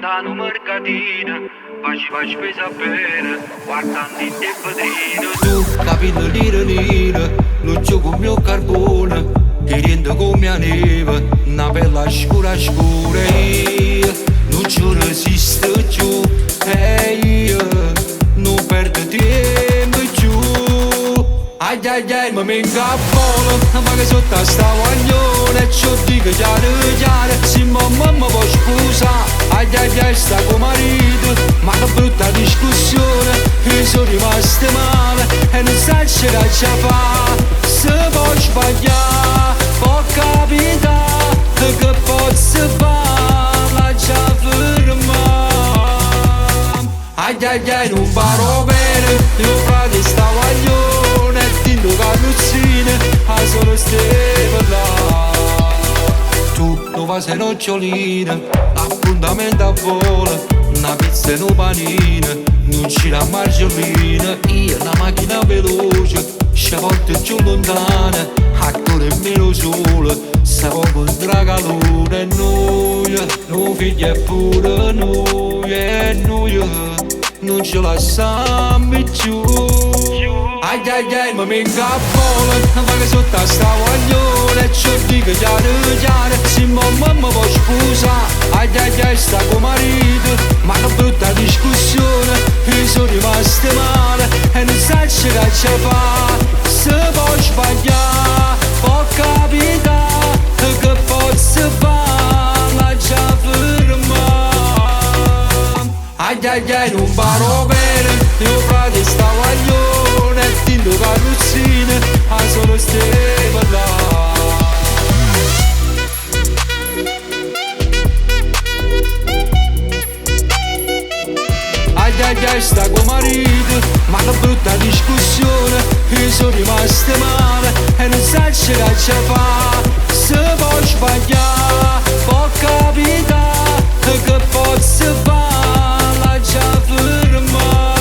andando mercatino, faci spesa bene, guardando in te vetrine. Tu capito lira, non gioco il mio carbone, che rende come mia neve, una bella scura scura. Non ci resisto più, non perdo tempo più. Ai ai ai, ma mi incappolo, ma che sotto sta guaglione, ci dico chiaro, se mamma mi può scusare. Ai ai ai, sta con marito, ma che brutta discussione, io sono rimasto male e non sai ce la ci fa. Se può sbagliare, può capitare, che posso fare, lascia fermare. Ai ai ai, non parlo bene, io frate sta guaglione, tinto carrozzine, a solo steve là. Tu non vai se nocciolina, appuntamento a volo, una pizza e un panino, non c'è la margarina, io una macchina veloce, sciavolte più lontane, attore meno sole, sta poco tra calore e noia, non figlia è pure noia, non ce la lasciamo più. Ai ai ai, ma mi incappolo, ma che sotto sta guaglione, ci dico chiaro, se mamma mi può scusare. Ai ai ai, sta con marito, ma che brutta discussione, io sono rimasto male e non sai ce la ci fa. Se può sbagliare, può capitare, che posso fare, lascia fermare. Ai ai ai, non parlo bene, io frate sta guaglione, tinto carrozzine, a solo steve là. Ai ai ai, sta con marito, ma che brutta discussione, io sono rimasto male e non sai ce la ci fa. Se può sbagliare, può capitare, che posso fare, lascia fermare.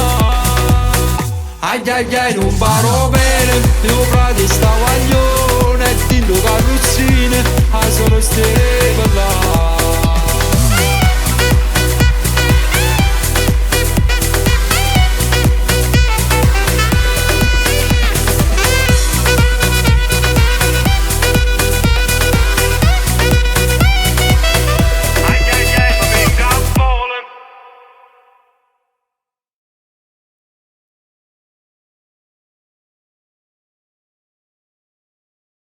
Ai ai ai, non parlo bene, io frate sta guaglione, tinto carrozzine, a solo steve là.